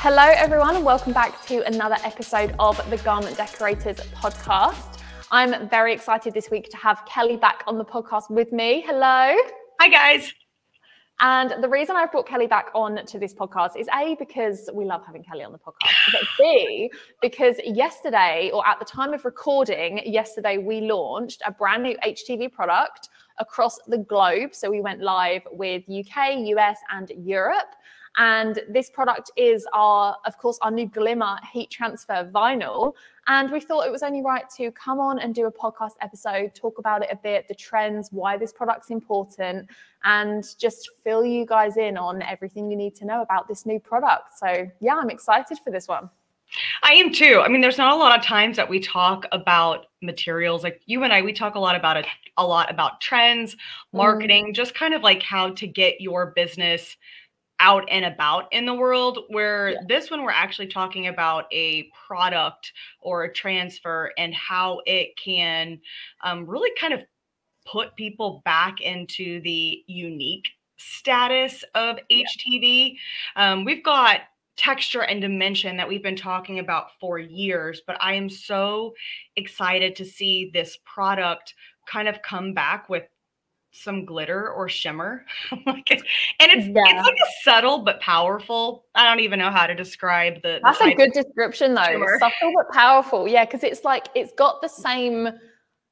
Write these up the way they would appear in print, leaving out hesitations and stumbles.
Hello everyone and welcome back to another episode of the Garment Decorators podcast. I'm very excited this week to have Kelly back on the podcast with me. Hello. Hi guys. And the reason I've brought Kelly back on to this podcast is A, because we love having Kelly on the podcast, but B, because yesterday, or at the time of recording, yesterday we launched a brand new HTV product across the globe. So we went live with UK, US and Europe. And this product is of course, our new Glimmer Heat Transfer Vinyl. And we thought it was only right to come on and do a podcast episode, talk about it a bit, the trends, why this product's important, and just fill you guys in on everything you need to know about this new product. So yeah, I'm excited for this one. I am too. I mean, there's not a lot of times that we talk about materials. Like you and I, we talk a lot about trends, marketing, just kind of like how to get your business out and about in the world, where this one we're actually talking about a product or a transfer and how it can really kind of put people back into the unique status of HTV. We've got texture and dimension that we've been talking about for years, but I am so excited to see this product kind of come back with some glitter or shimmer. It's like a subtle but powerful. I don't even know how to describe That's a good description though. Shimmer. Subtle but powerful. Yeah, because it's like it's got the same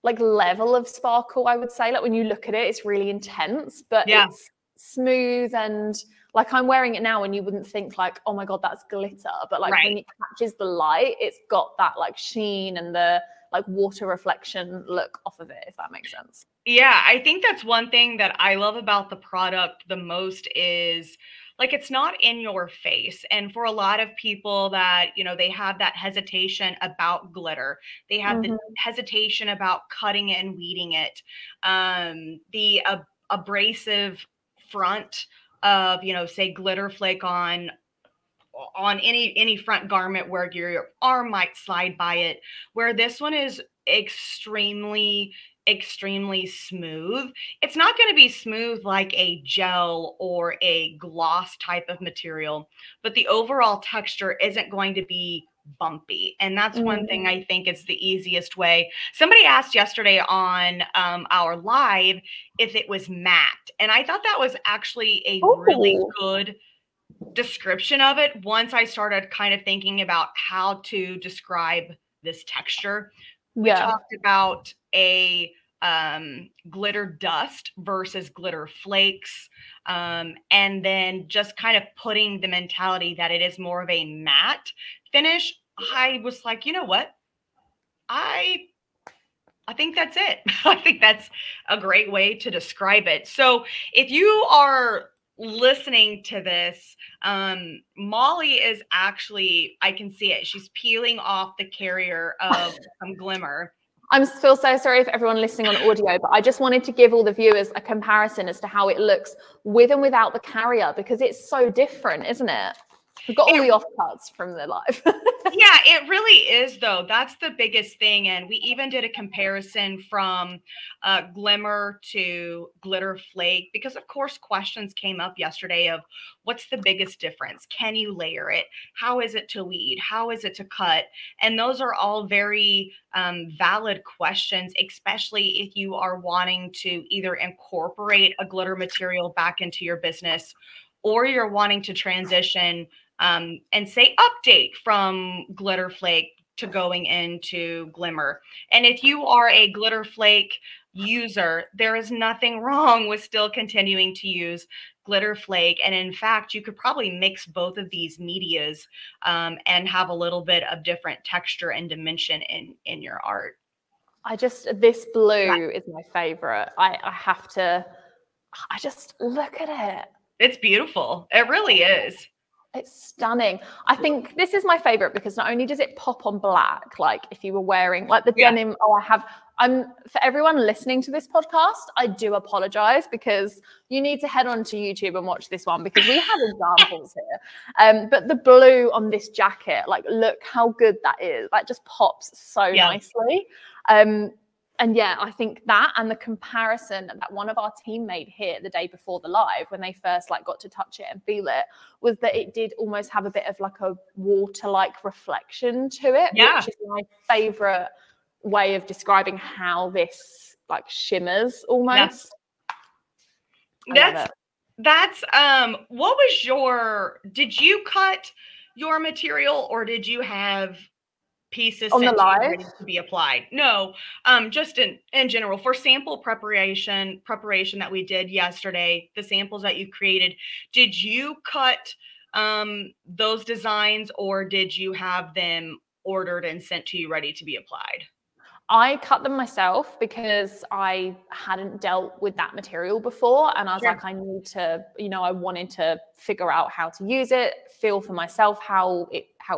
like level of sparkle, I would say. Like when you look at it, it's really intense, but it's smooth, and like I'm wearing it now and you wouldn't think like, oh my God, that's glitter. But like when it catches the light, it's got that like sheen and the like water reflection look off of it, if that makes sense. Yeah, I think that's one thing that I love about the product the most is like it's not in your face. And for a lot of people that, you know, they have that hesitation about glitter. They have the hesitation about cutting it and weeding it. The abrasive front of, you know, say glitter flake on any front garment where your arm might slide by it, where this one is extremely smooth. It's not going to be smooth like a gel or a gloss type of material, but the overall texture isn't going to be bumpy. And that's one thing I think is the easiest way. Somebody asked yesterday on our live if it was matte, and I thought that was actually a really good description of it once I started kind of thinking about how to describe this texture. We talked about a glitter dust versus glitter flakes, and then just kind of putting the mentality that it is more of a matte finish. I was like, you know what? I think that's it. I think that's a great way to describe it. So if you are listening to this, Molly is actually, I can see it. She's peeling off the carrier of some Glimmer. I feel so sorry for everyone listening on audio, but I just wanted to give all the viewers a comparison as to how it looks with and without the carrier, because it's so different, isn't it? We've got all the offcuts from the live. Yeah, it really is, though. That's the biggest thing. And we even did a comparison from Glimmer to glitter flake, because of course questions came up yesterday of what's the biggest difference? Can you layer it? How is it to weed? How is it to cut? And those are all very valid questions, especially if you are wanting to either incorporate a glitter material back into your business, or you're wanting to transition and say update from glitter flake to going into Glimmer. And if you are a glitter flake user, there is nothing wrong with still continuing to use glitter flake. And in fact, you could probably mix both of these medias and have a little bit of different texture and dimension in your art. This blue is my favorite. I just look at it. It's beautiful. It really is. It's stunning. I think this is my favorite because not only does it pop on black, like if you were wearing like the denim, for everyone listening to this podcast, I do apologize because you need to head on to YouTube and watch this one because we have examples here. But the blue on this jacket, like look how good that is. That just pops so nicely. And yeah, I think that, and the comparison that one of our team made here the day before the live, when they first like got to touch it and feel it, was that it did almost have a bit of like a water-like reflection to it, which is my favorite way of describing how this like shimmers almost. That's what was did you cut your material, or did you have pieces on the live ready to be applied? No, just in general for sample preparation that we did yesterday, the samples that you created, did you cut those designs, or did you have them ordered and sent to you ready to be applied? I cut them myself because I hadn't dealt with that material before. And I was like, I need to, I wanted to figure out how to use it, feel for myself how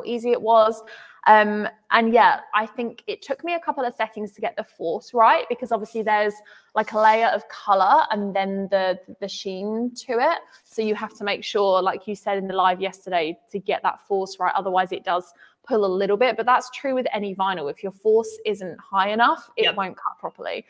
easy it was. And yeah, I think it took me a couple of settings to get the force right, because obviously there's like a layer of color and then the sheen to it. So you have to make sure, like you said in the live yesterday, to get that force right. Otherwise it does pull a little bit, but that's true with any vinyl. If your force isn't high enough, it won't cut properly.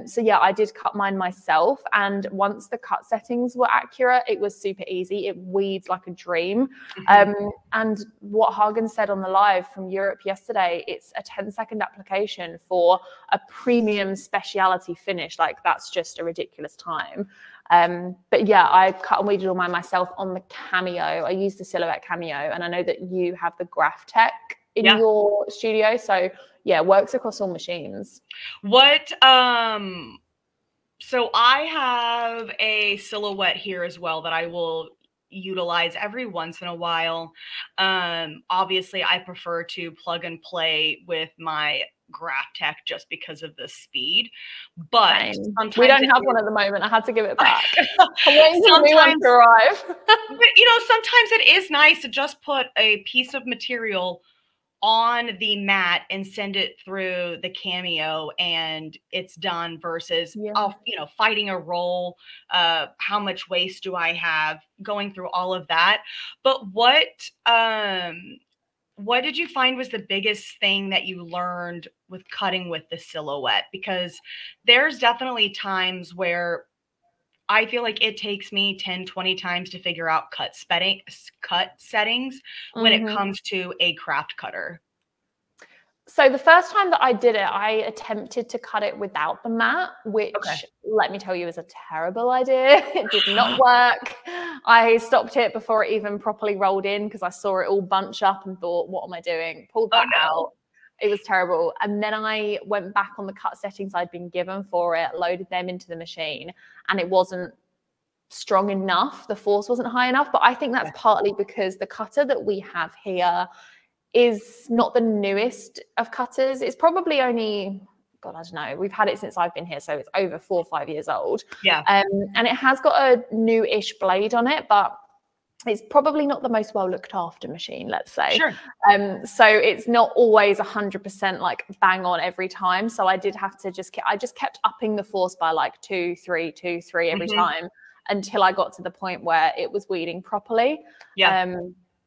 So yeah, I did cut mine myself. And once the cut settings were accurate, it was super easy. It weeds like a dream. And what Hagen said on the live from Europe yesterday, it's a 10-second application for a premium speciality finish. Like that's just a ridiculous time. But yeah, I cut and weeded all mine myself on the Cameo. I used the Silhouette Cameo, and I know that you have the Graph Tech in your studio. So yeah, it works across all machines. So I have a Silhouette here as well that I will utilize every once in a while. Obviously I prefer to plug and play with my Graph Tech just because of the speed, but sometimes we don't have one at the moment. I had to give it back. I'm waiting for a new one to arrive. But sometimes it is nice to just put a piece of material on the mat and send it through the Cameo and it's done, versus fighting a roll, how much waste do I have, going through all of that. But what did you find was the biggest thing that you learned with cutting with the Silhouette? Because there's definitely times where I feel like it takes me 10, 20 times to figure out cut settings when it comes to a craft cutter. So the first time that I did it, I attempted to cut it without the mat, which let me tell you is a terrible idea. It did not work. I stopped it before it even properly rolled in because I saw it all bunch up and thought, what am I doing? Pulled that out. It was terrible. And then I went back on the cut settings I'd been given for it, loaded them into the machine, and it wasn't strong enough. The force wasn't high enough. But I think that's partly because the cutter that we have here is not the newest of cutters. It's probably only, God, I don't know. We've had it since I've been here, so it's over 4 or 5 years old. And it has got a new-ish blade on it, but it's probably not the most well looked after machine, let's say. So it's not always 100% like bang on every time. So I did have to I just kept upping the force by like 2, 3, 2, 3 every time until I got to the point where it was weeding properly.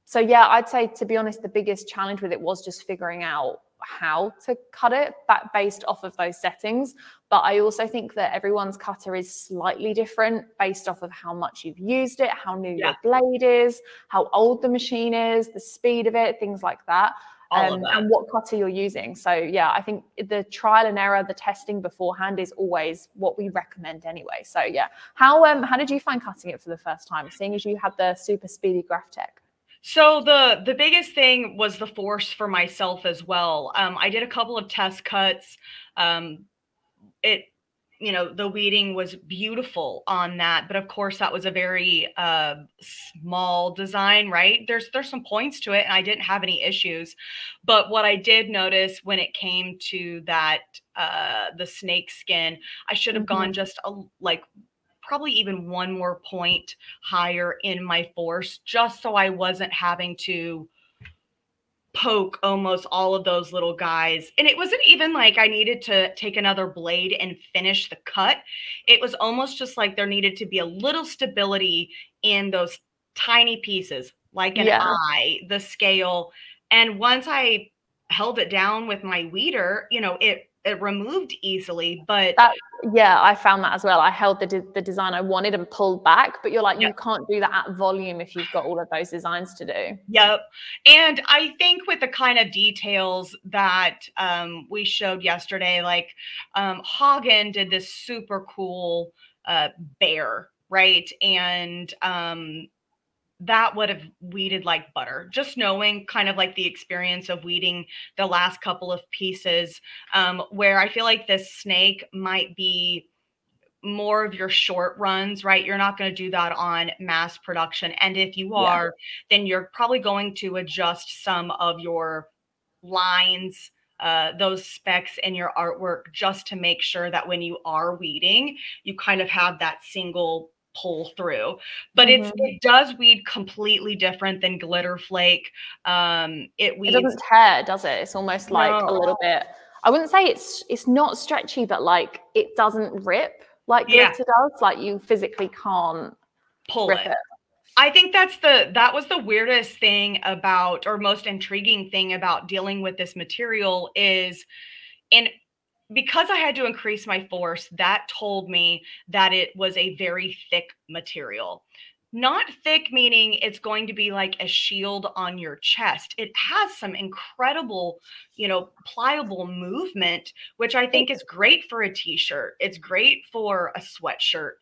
So yeah, I'd say, to be honest, the biggest challenge with it was just figuring out how to cut it based off of those settings. But I also think that everyone's cutter is slightly different based off of how much you've used it, how new your blade is, how old the machine is, the speed of it, things like that. And what cutter you're using. So yeah, I think the trial and error, the testing beforehand is always what we recommend anyway. So yeah, how did you find cutting it for the first time, seeing as you had the super speedy Graph Tech? So the biggest thing was the force for myself as well. I did a couple of test cuts. The weeding was beautiful on that, but of course that was a very small design, right? There's some points to it, and I didn't have any issues. But what I did notice when it came to that the snake skin, I should have gone just probably even 1 more point higher in my force, just so I wasn't having to poke almost all of those little guys. And it wasn't even like I needed to take another blade and finish the cut. It was almost just like there needed to be a little stability in those tiny pieces, like an eye, the scale. And once I held it down with my weeder, it removed easily. But that, yeah, I found that as well. I held the design I wanted and pulled back, but you're like, yep. you can't do that at volume if you've got all of those designs to do. Yep. And I think with the kind of details that we showed yesterday, like Hagen did this super cool bear, right? And that would have weeded like butter. Just knowing kind of like the experience of weeding the last couple of pieces, where I feel like this snake might be more of your short runs, right? You're not going to do that on mass production. And if you are, then you're probably going to adjust some of your lines, those specs in your artwork, just to make sure that when you are weeding, you kind of have that single pull through. But it does weed completely different than glitter flake. It doesn't tear, does it? It's almost like a little bit, I wouldn't say it's not stretchy, but like it doesn't rip like glitter does. Like you physically can't pull it. I think that was the weirdest thing about, or most intriguing thing about dealing with this material is, and because I had to increase my force, that told me that it was a very thick material. Not thick meaning it's going to be like a shield on your chest. It has some incredible, pliable movement, which I think is great for a t-shirt. It's great for a sweatshirt.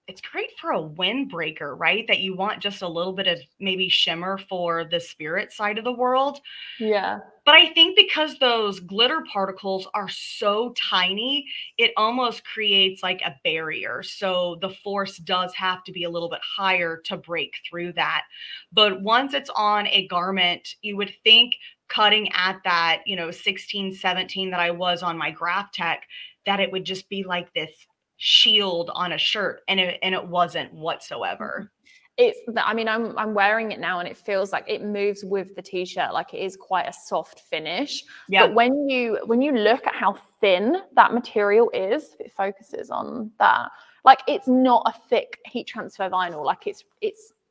It's great for a windbreaker, right? That you want just a little bit of maybe shimmer for the spirit side of the world. Yeah. But I think because those glitter particles are so tiny, it almost creates like a barrier. So the force does have to be a little bit higher to break through that. But once it's on a garment, you would think cutting at that, 16, 17 that I was on my Graph Tech, that it would just be like this shield on a shirt, and it wasn't whatsoever. I'm wearing it now and it feels like it moves with the t-shirt. Like it is quite a soft finish. Yep. But when you look at how thin that material is, if it focuses on that, like it's not a thick heat transfer vinyl. Like it's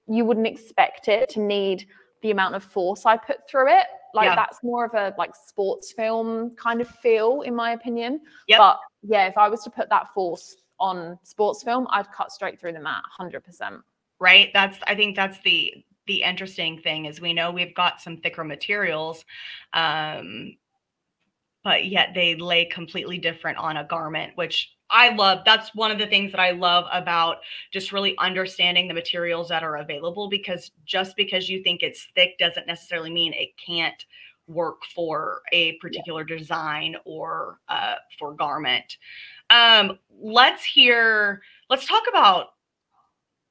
you wouldn't expect it to need the amount of force I put through it. Like that's more of a like sports film kind of feel, in my opinion. Yep. But yeah, if I was to put that force on sports film, I'd cut straight through the mat 100%. Right. I think that's the interesting thing is we know we've got some thicker materials, but yet they lay completely different on a garment, which I love. That's one of the things that I love about just really understanding the materials that are available, because just because you think it's thick doesn't necessarily mean it can't work for a particular design or for garment. Let's talk about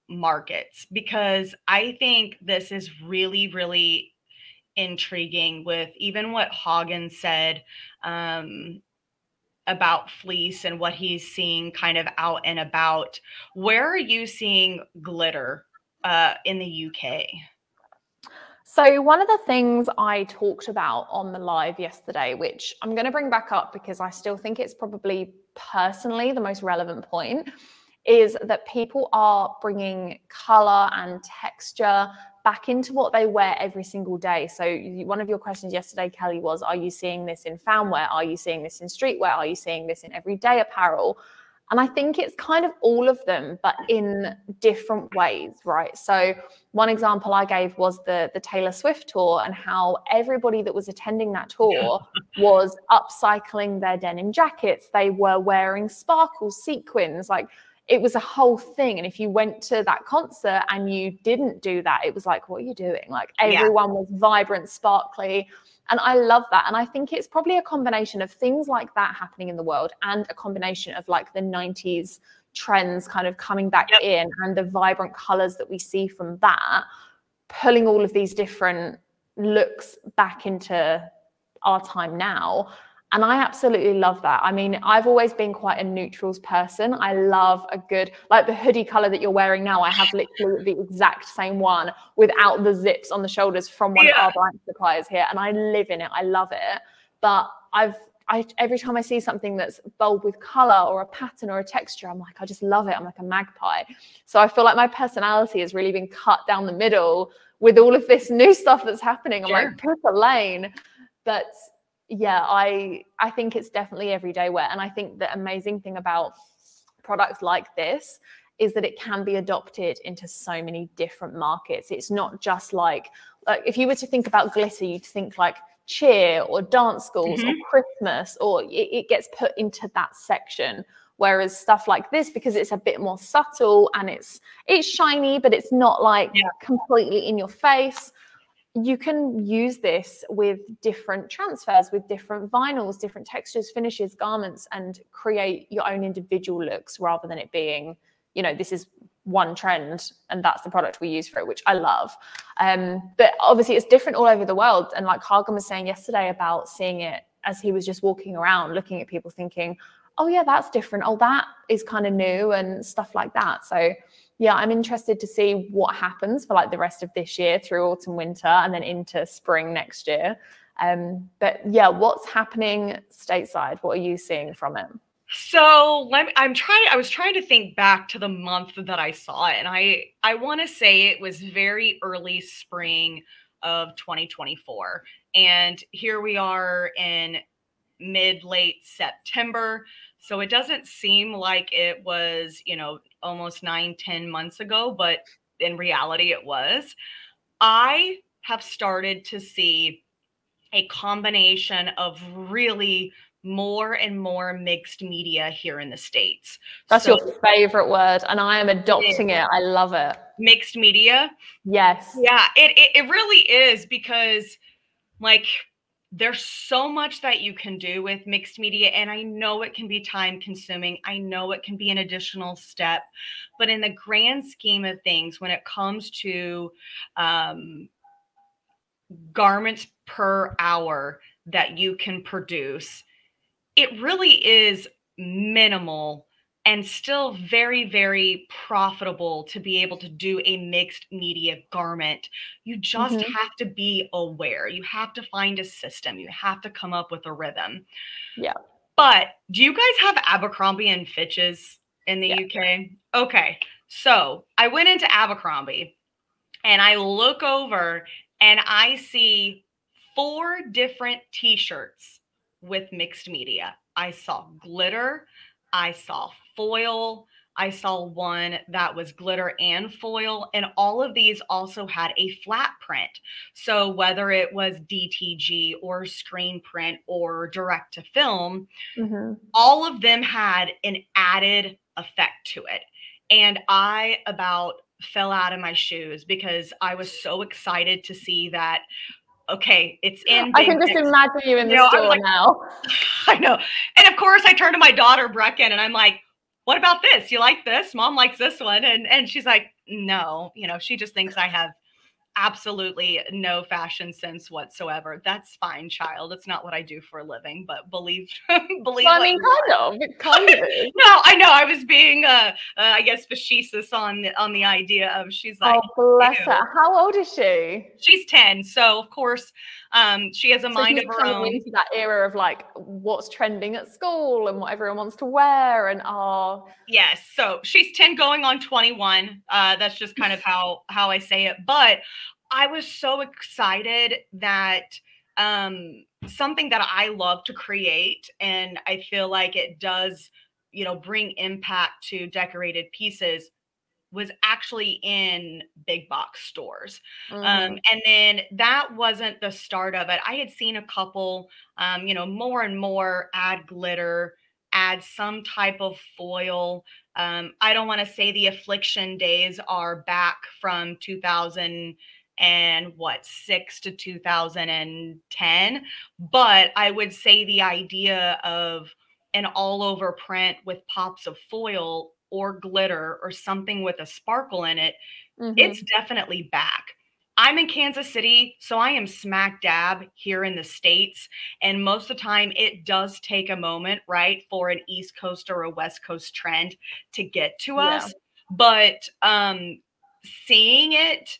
markets, because I think this is really, really intriguing with even what Hagen said about fleece and what he's seeing kind of out and about. Where are you seeing glitter in the UK? So one of the things I talked about on the live yesterday, which I'm going to bring back up because I still think it's probably personally the most relevant point, is that people are bringing color and texture back into what they wear every single day. So one of your questions yesterday, Kelly, was, are you seeing this in fan wear? Are you seeing this in streetwear? Are you seeing this in everyday apparel? And I think it's kind of all of them, but in different ways, right? So one example I gave was the Taylor Swift tour, and how everybody that was attending that tour was upcycling their denim jackets. They were wearing sparkles, sequins, like it was a whole thing. And if you went to that concert and you didn't do that, it was like, what are you doing? Like everyone was vibrant, sparkly. And I love that. And I think it's probably a combination of things like that happening in the world, and a combination of like the 90s trends kind of coming back in, and the vibrant colors that we see from that, pulling all of these different looks back into our time now. And I absolutely love that. I mean, I've always been quite a neutrals person. I love a good, like the hoodie color that you're wearing now, I have literally the exact same one without the zips on the shoulders from one of our brand suppliers here. And I live in it. I love it. But every time I see something that's bold with color or a pattern or a texture, I'm like, I just love it. I'm like a magpie. So I feel like my personality has really been cut down the middle with all of this new stuff that's happening. I'm like, pick a lane. But yeah, I think it's definitely everyday wear. And I think the amazing thing about products like this is that it can be adopted into so many different markets. It's not just like if you were to think about glitter, you'd think like cheer or dance schools or Christmas, or it gets put into that section. Whereas stuff like this, because it's a bit more subtle and it's shiny, but it's not like completely in your face, you can use this with different transfers, with different vinyls, different textures, finishes, garments, and create your own individual looks rather than it being, you know, this is one trend and that's the product we use for it, which I love. But obviously it's different all over the world. And like Hagen was saying yesterday about seeing it as he was just walking around, looking at people thinking, oh yeah, that's different. Oh, that is kind of new and stuff like that. So yeah, I'm interested to see what happens for like the rest of this year through autumn, winter, and then into spring next year. But yeah, what's happening stateside? What are you seeing from it? So I was trying to think back to the month that I saw it, and I want to say it was very early spring of 2024. And here we are in late September. So it doesn't seem like it was, you know, almost 9-10 months ago, but in reality it was. I have started to see a combination of really more and more mixed media here in the States. That's your favorite word, and I am adopting it. I love it. Mixed media? Yes. Yeah, it really is, because like there's so much that you can do with mixed media, and I know it can be time consuming. I know it can be an additional step, but in the grand scheme of things, when it comes to garments per hour that you can produce, it really is minimal and still very, very profitable to be able to do a mixed media garment. You just have to be aware. You have to find a system. You have to come up with a rhythm. Yeah. But do you guys have Abercrombie and Fitches in the UK? Okay. So I went into Abercrombie and I look over and I see 4 different t-shirts with mixed media. I saw glitter, I saw foil, I saw one that was glitter and foil, and all of these also had a flat print. So whether it was DTG or screen print or direct to film, all of them had an added effect to it. And I about fell out of my shoes because I was so excited to see that. Okay, it's in. I can just imagine you in the store now. I know. And of course, I turned to my daughter, Brecken, and I'm like, what about this? You like this? Mom likes this one. And she's like, no, you know, she just thinks I have absolutely no fashion sense whatsoever. That's fine, child. It's not what I do for a living, but believe well, I mean, kind of. No, I know. I was being I guess facetious on the idea of, she's like, oh, bless her. How old is she? She's 10. So of course, she has a mind of her own. Into that era of like what's trending at school and what everyone wants to wear, and yes. So she's 10 going on 21. That's just kind of how I say it. But I was so excited that something that I love to create, and I feel like it does, you know, bring impact to decorated pieces, was actually in big box stores. And then that wasn't the start of it. I had seen a couple, you know, more and more add glitter, add some type of foil. I don't want to say the Affliction days are back from 2006 to 2010, but I would say the idea of an all over print with pops of foil or glitter or something with a sparkle in it, it's definitely back. I'm in Kansas City, so I am smack dab here in the States. And most of the time it does take a moment, right, for an East Coast or a West Coast trend to get to us. But seeing it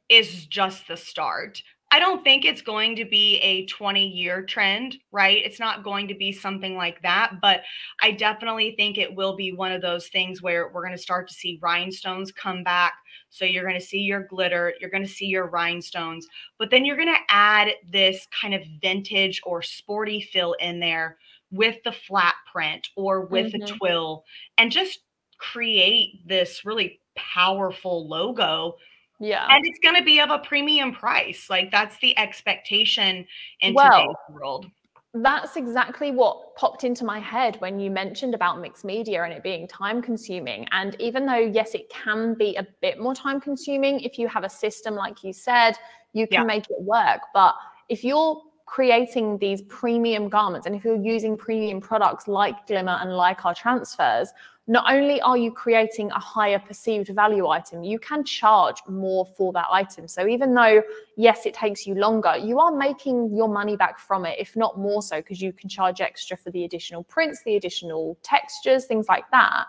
is just the start. I don't think it's going to be a 20-year trend, right? It's not going to be something like that, but I definitely think it will be one of those things where we're going to start to see rhinestones come back. So you're going to see your glitter, you're going to see your rhinestones, but then you're going to add this kind of vintage or sporty feel in there with the flat print or with the twill, and just create this really powerful logo. Yeah. And it's going to be of a premium price. Like, that's the expectation in today's Well, world. that's exactly what popped into my head when you mentioned about mixed media and it being time consuming. And even though, yes, it can be a bit more time consuming, if you have a system, like you said, you can make it work. But if you're creating these premium garments and if you're using premium products like Glimmer and like our transfers, not only are you creating a higher perceived value item, you can charge more for that item. So even though, yes, it takes you longer, you are making your money back from it, if not more so, because you can charge extra for the additional prints, the additional textures, things like that.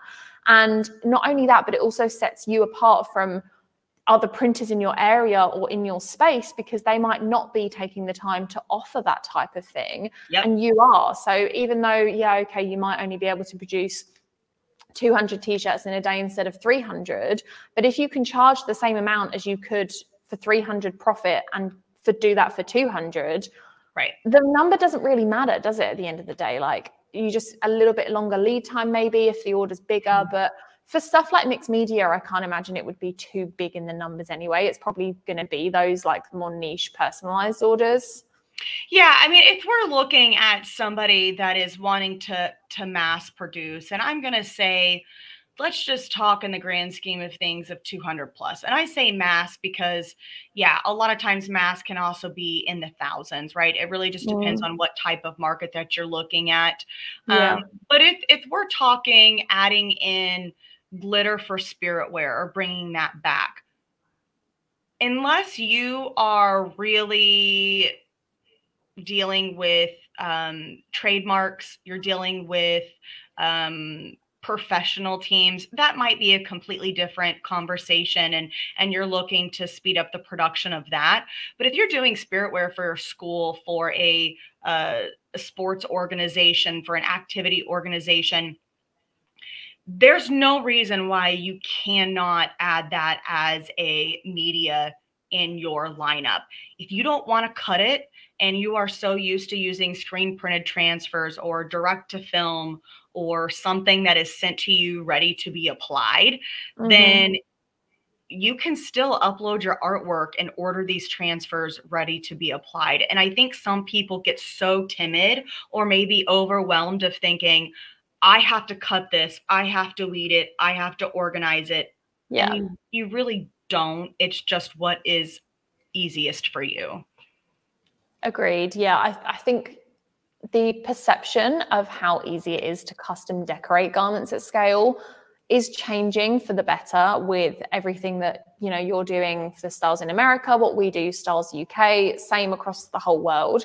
And not only that, but it also sets you apart from other printers in your area or in your space, because they might not be taking the time to offer that type of thing. And you are. So even though, yeah, okay, you might only be able to produce 200 t-shirts in a day instead of 300, but if you can charge the same amount as you could for 300 profit and do that for 200, right, the number doesn't really matter, does it, at the end of the day? Like, you just a little bit longer lead time maybe if the order's bigger, but for stuff like mixed media, I can't imagine it would be too big in the numbers anyway. It's probably going to be those like more niche personalized orders. Yeah, I mean, if we're looking at somebody that is wanting to mass produce, and I'm going to say, let's just talk in the grand scheme of things of 200 plus. And I say mass because, yeah, a lot of times mass can also be in the thousands, right? It really just depends on what type of market that you're looking at. Yeah. But if we're talking adding in glitter for spirit wear or bringing that back, unless you are really dealing with trademarks, you're dealing with professional teams, that might be a completely different conversation, and you're looking to speed up the production of that. But if you're doing spirit wear for your school, for a sports organization, for an activity organization, there's no reason why you cannot add that as a media in your lineup. If you don't want to cut it and you are so used to using screen printed transfers or direct to film or something that is sent to you ready to be applied, then you can still upload your artwork and order these transfers ready to be applied. And I think some people get so timid or maybe overwhelmed of thinking, I have to cut this, I have to weed it, I have to organize it. Yeah. And you really don't. It's just what is easiest for you. Agreed. Yeah, I think the perception of how easy it is to custom decorate garments at scale is changing for the better with everything that, you know, you're doing for Stahls in America, what we do, Stahls UK, same across the whole world.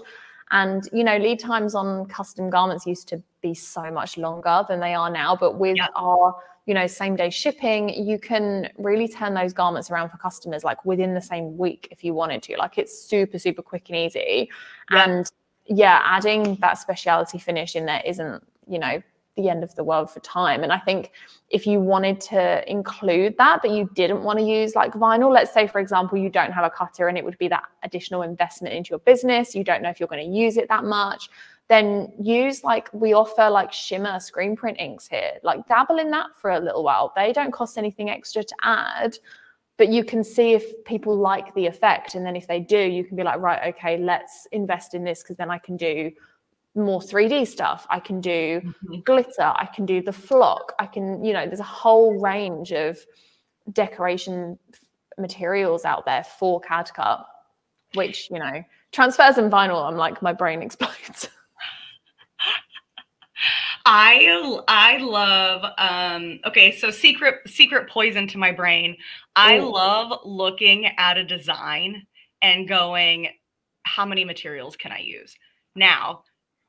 And, you know, lead times on custom garments used to be so much longer than they are now. But with our, you know, same day shipping, you can really turn those garments around for customers like within the same week if you wanted to. Like, it's super, super quick and easy. And yeah, adding that specialty finish in there isn't, you know, the end of the world for time. And I think if you wanted to include that, but you didn't want to use like vinyl, let's say, for example, you don't have a cutter and it would be that additional investment into your business, you don't know if you're going to use it that much, then use, like, we offer like shimmer screen print inks here, like dabble in that for a little while. They don't cost anything extra to add, but you can see if people like the effect. And then if they do, you can be like, right, okay, let's invest in this, because then I can do more 3D stuff. I can do glitter. I can do the flock. I can, you know, there's a whole range of decoration materials out there for CAD cut, which, you know, transfers and vinyl, I'm like, my brain explodes. I love okay, so secret poison to my brain. I love looking at a design and going, how many materials can I use? Now,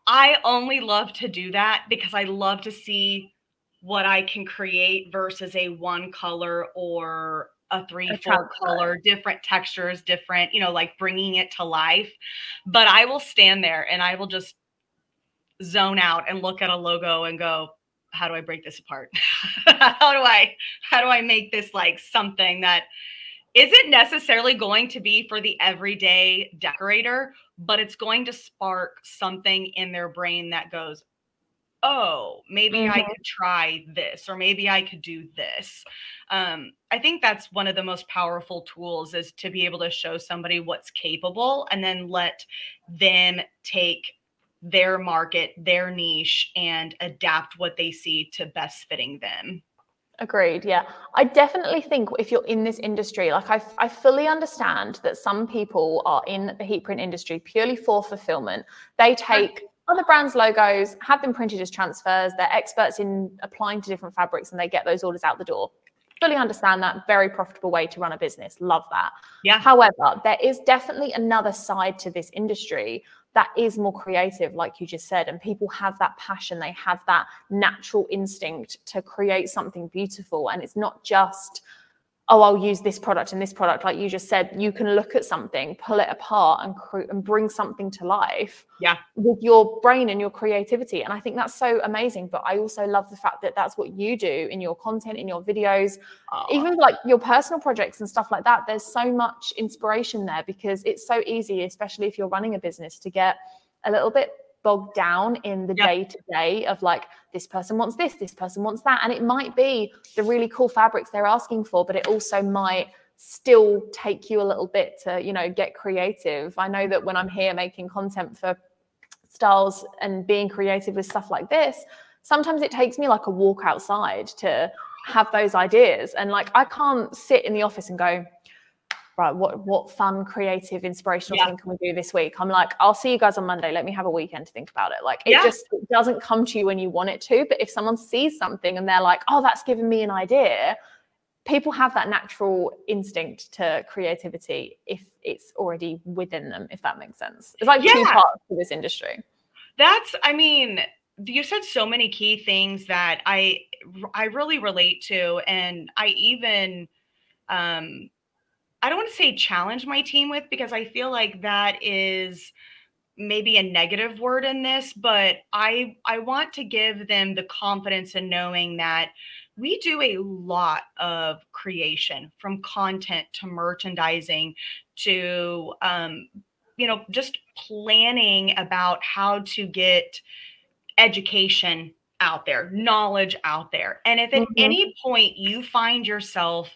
I only love to do that because I love to see what I can create versus a one color or a 3-4 color, different textures, different, you know, like bringing it to life. But I will stand there and I will just zone out and look at a logo and go, how do I break this apart? how do I make this like something that isn't necessarily going to be for the everyday decorator, but it's going to spark something in their brain that goes, oh, maybe I could try this, or maybe I could do this. I think that's one of the most powerful tools, is to be able to show somebody what's capable and then let them take their market, their niche, and adapt what they see to best fitting them. Agreed. Yeah. I definitely think if you're in this industry, like I fully understand that some people are in the heat print industry purely for fulfillment. They take other brands' logos, have them printed as transfers. They're experts in applying to different fabrics, and they get those orders out the door. Fully understand that. Very profitable way to run a business. Love that. Yeah. However, there is definitely another side to this industry that is more creative, like you just said, and people have that passion. They have that natural instinct to create something beautiful. And it's not just, oh, I'll use this product and this product. Like you just said, you can look at something, pull it apart, and bring something to life with your brain and your creativity. And I think that's so amazing. But I also love the fact that that's what you do in your content, in your videos, even like your personal projects and stuff like that. There's so much inspiration there, because it's so easy, especially if you're running a business, to get a little bit bogged down in the day-to-day of like, this person wants this person wants that. And it might be the really cool fabrics they're asking for, but it also might still take you a little bit to, you know, get creative. I know that when I'm here making content for Stahls and being creative with stuff like this, sometimes it takes me like a walk outside to have those ideas. And like, I can't sit in the office and go, right, what fun, creative, inspirational thing can we do this week? I'm like, I'll see you guys on Monday. Let me have a weekend to think about it. Like, it doesn't come to you when you want it to. But if someone sees something and they're like, oh, that's given me an idea, people have that natural instinct to creativity if it's already within them, if that makes sense. It's like two parts to this industry. I mean, you said so many key things that I really relate to. And I even, I don't want to say challenge my team with, because I feel like that is maybe a negative word in this, but I want to give them the confidence in knowing that we do a lot of creation, from content to merchandising to, you know, just planning about how to get education out there, knowledge out there. And if at any point you find yourself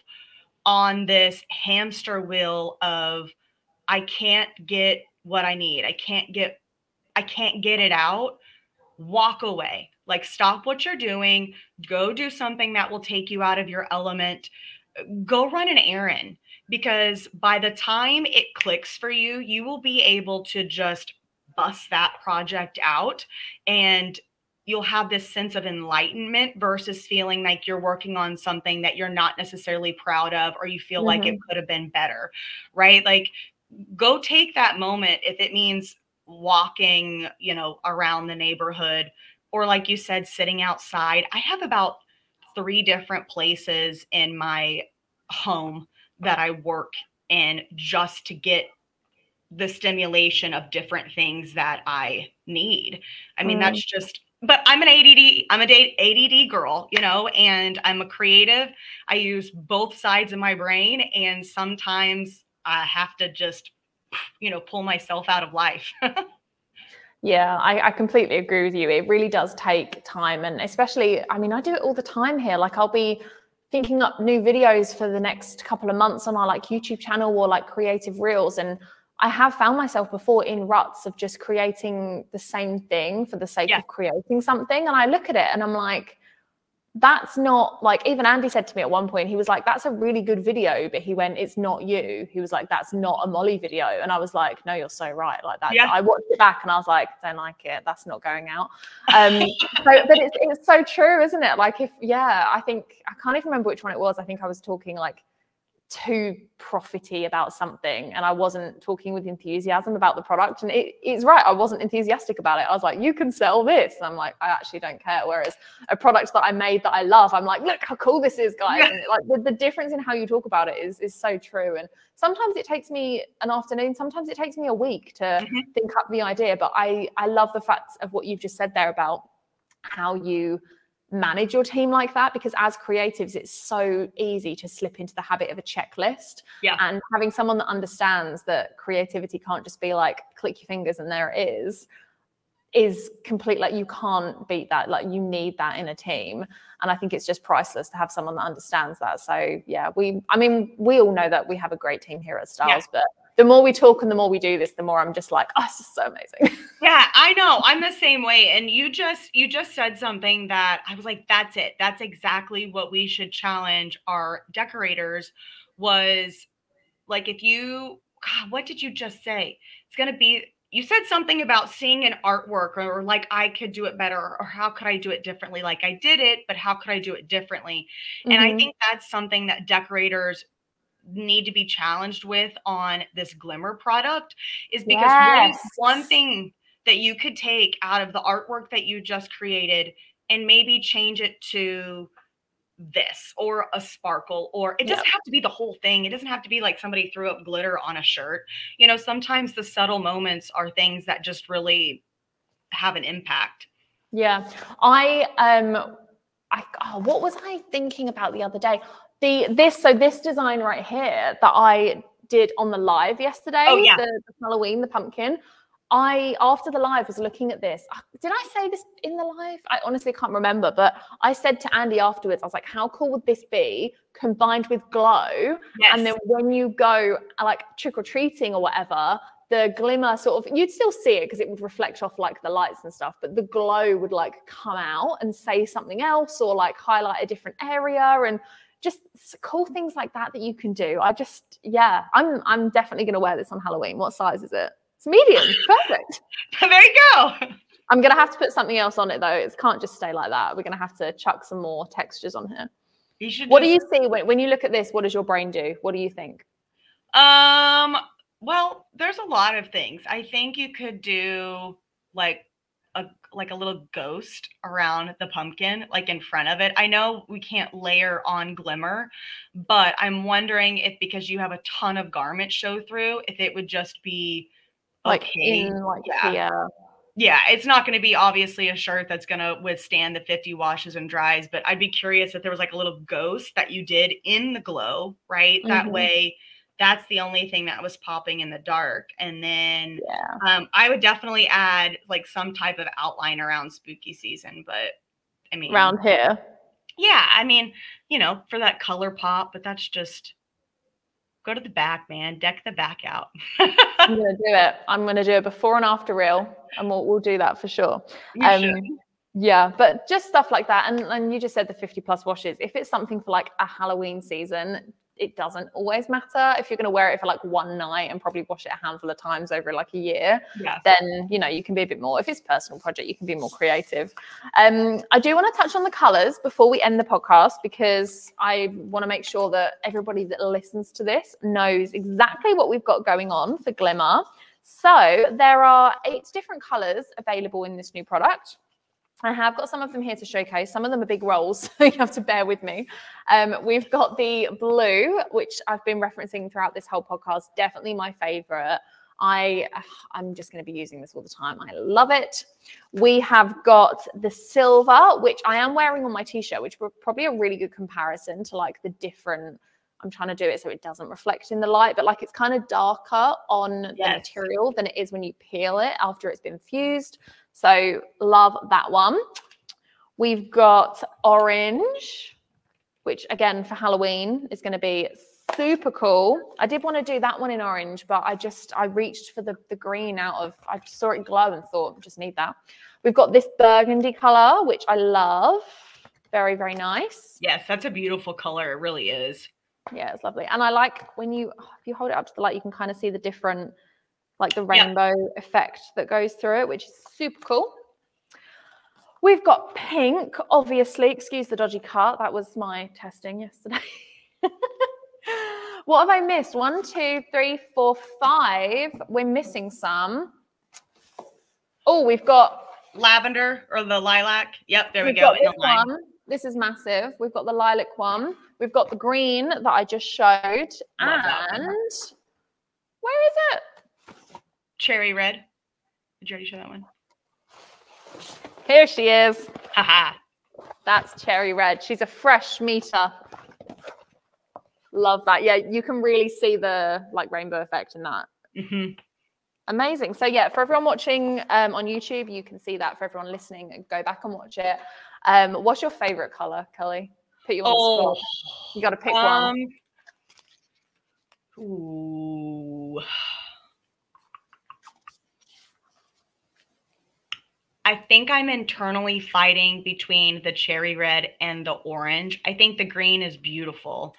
on this hamster wheel of, I can't get what I need, I can't get it out, walk away. Like, stop what you're doing, go do something that will take you out of your element, go run an errand, because by the time it clicks for you, you will be able to just bust that project out, and you'll have this sense of enlightenment versus feeling like you're working on something that you're not necessarily proud of, or you feel like it could have been better, right? Like, go take that moment. If it means walking, you know, around the neighborhood, or like you said, sitting outside. I have about 3 different places in my home that I work in just to get the stimulation of different things that I need. I mean, that's just, but I'm an ADD girl, you know, and I'm a creative. I use both sides of my brain, and sometimes I have to just, you know, pull myself out of life. Yeah, I completely agree with you. It really does take time. And especially, I mean, I do it all the time here. Like, I'll be thinking up new videos for the next couple of months on our like YouTube channel, or like creative reels. And I have found myself before in ruts of just creating the same thing for the sake of creating something. And I look at it and I'm like, that's not, like, even Andy said to me at one point, he was like, that's a really good video, but he went, it's not you. He was like, that's not a Molly video. And I was like, no, you're so right. Like that. I watched it back and I was like, don't like it. That's not going out. But it's so true, isn't it? Like, I think, I can't even remember which one it was. I think I was talking like too profity about something and I wasn't talking with enthusiasm about the product. And it's right, I wasn't enthusiastic about it. I was like, you can sell this. And I'm like, I actually don't care. Whereas a product that I made that I love, I'm like, look how cool this is, guys. And like the difference in how you talk about it is so true. And sometimes it takes me an afternoon, sometimes it takes me a week to think up the idea. But I love the fact of what you've just said there about how you manage your team like that, because as creatives it's so easy to slip into the habit of a checklist. And having someone that understands that creativity can't just be like click your fingers and there it is complete. Like you can't beat that. Like you need that in a team, and I think it's just priceless to have someone that understands that. So yeah, we all know that we have a great team here at Stahls, but the more we talk and the more we do this, the more I'm just like, oh, this is so amazing. Yeah, I know. I'm the same way. And you just said something that I was like, that's it. That's exactly what we should challenge our decorators was like, if you, God, what did you just say? It's going to be, you said something about seeing an artwork or like, I could do it better, or how could I do it differently? Like I did it, but how could I do it differently? And I think that's something that decorators need to be challenged with on this Glimmer product, is because what is one thing that you could take out of the artwork that you just created and maybe change it to this or a sparkle, or it doesn't have to be the whole thing. It doesn't have to be like somebody threw up glitter on a shirt. You know, sometimes the subtle moments are things that just really have an impact. Yeah. What was I thinking about the other day? This design right here that I did on the live yesterday, the Halloween, the pumpkin. After the live was looking at this. Did I say this in the live? I honestly can't remember, but I said to Andy afterwards, I was like, how cool would this be combined with glow? And then when you go like trick-or-treating or whatever, the glimmer sort of, you'd still see it because it would reflect off like the lights and stuff, but the glow would like come out and say something else or like highlight a different area, and just cool things like that you can do. I'm definitely going to wear this on Halloween. What size is it? It's medium. Perfect. There you go. I'm going to have to put something else on it though. It can't just stay like that. We're going to have to chuck some more textures on here. What do you see when you look at this? What does your brain do? What do you think? Well, there's a lot of things. I think you could do like a little ghost around the pumpkin, like in front of it. I know we can't layer on glimmer, but I'm wondering if, because you have a ton of garment show through, if it would just be like okay. In like here. Yeah, it's not going to be obviously a shirt that's going to withstand the 50 washes and dries, but I'd be curious if there was like a little ghost that you did in the glow, right? That way, that's the only thing that was popping in the dark. And then I would definitely add like some type of outline around spooky season, but I mean, around here. Yeah, I mean, you know, for that color pop, but that's just, go to the back, man. Deck the back out. I'm going to do it. I'm going to do a before and after reel, and we'll do that for sure. Yeah, but just stuff like that. And you just said the 50+ washes. If it's something for like a Halloween season, it doesn't always matter. If you're going to wear it for like one night and probably wash it a handful of times over like a year, then, you know, you can be a bit more, if it's a personal project, you can be more creative. I do want to touch on the colors before we end the podcast, because I want to make sure that everybody that listens to this knows exactly what we've got going on for Glimmer. So there are 8 different colors available in this new product. I have got some of them here to showcase. Some of them are big rolls, so you have to bear with me. We've got the blue, which I've been referencing throughout this whole podcast. Definitely my favorite. I'm just going to be using this all the time. I love it. We have got the silver, which I am wearing on my t-shirt, which were probably a really good comparison to like the different, I'm trying to do it so it doesn't reflect in the light, but like it's kind of darker on the material than it is when you peel it after it's been fused. So love that one. We've got orange, which again for Halloween is going to be super cool. I did want to do that one in orange, but I reached for the green I saw it glow and thought, just need that. We've got this burgundy color, which I love. Very, very nice. Yes, that's a beautiful color. It really is. Yeah, it's lovely. And I like when if you hold it up to the light, you can kind of see the different, like the rainbow effect that goes through it, which is super cool. We've got pink, obviously. Excuse the dodgy cut. That was my testing yesterday. What have I missed? 1, 2, 3, 4, 5. We're missing some. Oh, we've got lavender or the lilac. Yep, there we we've go. got In this the line. one. This is massive. We've got the lilac one. We've got the green that I just showed. Love that And one. where is it? Cherry red. Did you already show that one? Here she is. Haha. That's cherry red. She's a fresh meter. Love that. Yeah, you can really see the like rainbow effect in that. Mm-hmm. Amazing. So yeah, for everyone watching on YouTube, you can see that. For everyone listening, go back and watch it. What's your favorite color, Kelly? Put you on the spot. You got to pick one. Ooh. I think I'm internally fighting between the cherry red and the orange. I think the green is beautiful,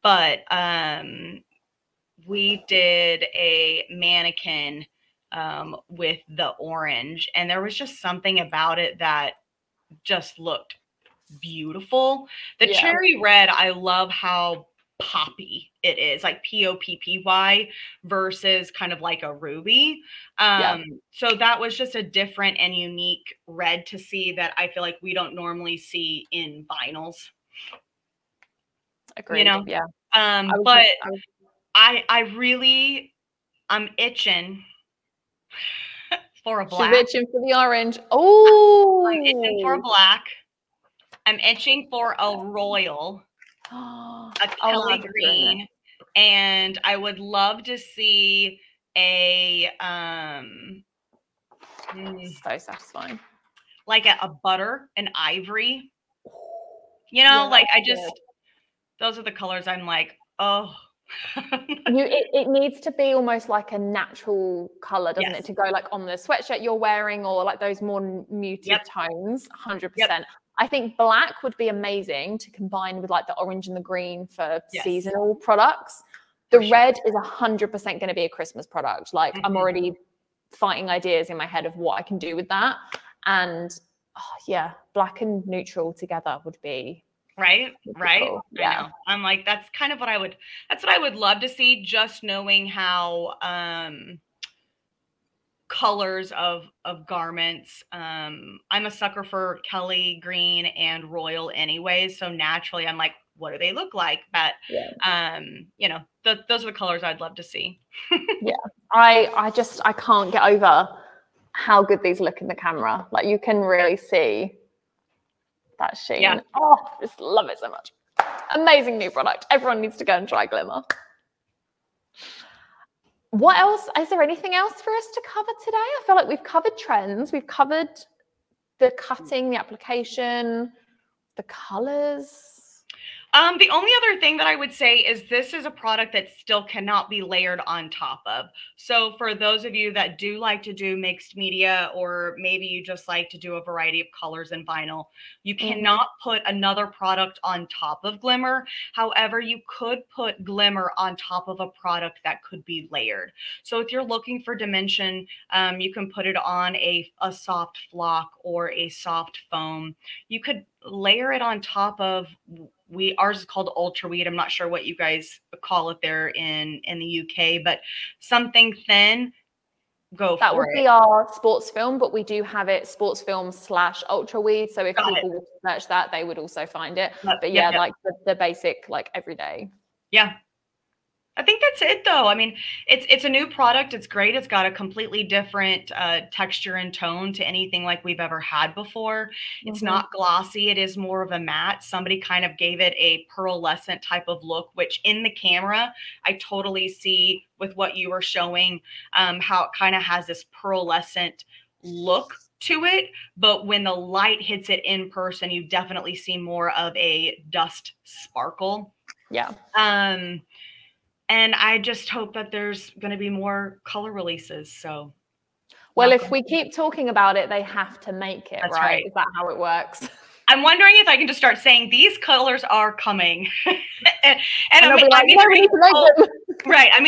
but we did a mannequin with the orange, and there was just something about it that just looked beautiful. The cherry red, I love how poppy it is, like Poppy versus kind of like a ruby. So that was just a different and unique red to see that I feel like we don't normally see in vinyls. Agreed. You know? Yeah. But I'm itching for a black. She's itching for the orange. Oh, I'm itching for a black. I'm itching for a royal, a Kelly green, and I would love to see a so satisfying, like a butter, an ivory. You know, like I just those are the colors I'm like, oh. it needs to be almost like a natural color, doesn't it, to go like on the sweatshirt you're wearing, or like those more muted tones. 100%. I think black would be amazing to combine with like the orange and the green for seasonal products. The red is 100% going to be a Christmas product. Like I'm already fighting ideas in my head of what I can do with that. And black and neutral together would be right. cool. Yeah. I know. I'm like, that's what I would love to see, just knowing how colors of garments. I'm a sucker for Kelly green and royal anyway, so naturally I'm like, what do they look like? But you know, those are the colors I'd love to see. I can't get over how good these look in the camera. Like you can really see that sheen. Oh, just love it so much. Amazing new product. Everyone needs to go and try Glimmer. What else? Is there anything else for us to cover today? I feel like we've covered trends. We've covered the cutting, the application, the colors. The only other thing that I would say is this is a product that still cannot be layered on top of. So for those of you that do like to do mixed media, or maybe you just like to do a variety of colors in vinyl, you cannot put another product on top of Glimmer. However, you could put Glimmer on top of a product that could be layered. So if you're looking for dimension, you can put it on a soft flock or a soft foam. You could layer it on top of, ours is called Ultra Weed. I'm not sure what you guys call it there in the UK, but something thin, go for it. That would be our sports film, but we do have it sports film / Ultra Weed. So if people would search that, they would also find it. But like the basic, like everyday. Yeah. I think that's it though. I mean, it's a new product. It's great. It's got a completely different texture and tone to anything like we've ever had before. It's not glossy. It is more of a matte. Somebody kind of gave it a pearlescent type of look, which in the camera, I totally see with what you were showing, how it kind of has this pearlescent look to it. But when the light hits it in person, you definitely see more of a dust sparkle. Yeah. And I just hope that there's going to be more color releases. So, well, if we keep talking about it, they have to make it, right? Is that how it works? I'm wondering if I can just start saying these colors are coming, and I'm either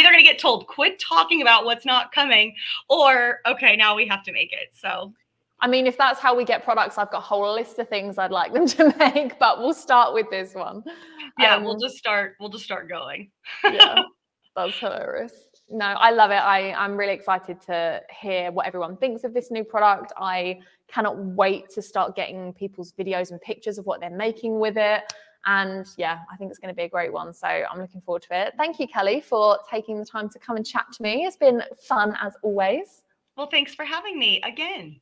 going to get told, quit talking about what's not coming, or okay, now we have to make it. So I mean, if that's how we get products, I've got a whole list of things I'd like them to make, but we'll start with this one. Yeah, we'll just start going. Yeah, that's hilarious. No, I love it. I'm really excited to hear what everyone thinks of this new product. I cannot wait to start getting people's videos and pictures of what they're making with it. And yeah, I think it's going to be a great one. So I'm looking forward to it. Thank you, Kelly, for taking the time to come and chat to me. It's been fun as always. Well, thanks for having me again.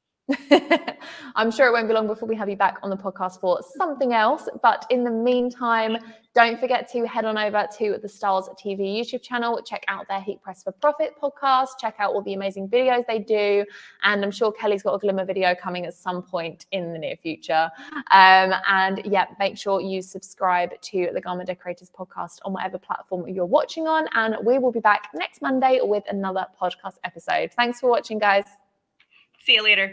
I'm sure it won't be long before we have you back on the podcast for something else. But in the meantime, don't forget to head on over to the Stahls TV YouTube channel. Check out their Heat Press for Profit podcast. Check out all the amazing videos they do. And I'm sure Kelly's got a glimmer video coming at some point in the near future. And yeah, make sure you subscribe to the Glimmer Decorators podcast on whatever platform you're watching on. And we will be back next Monday with another podcast episode. Thanks for watching, guys. See you later.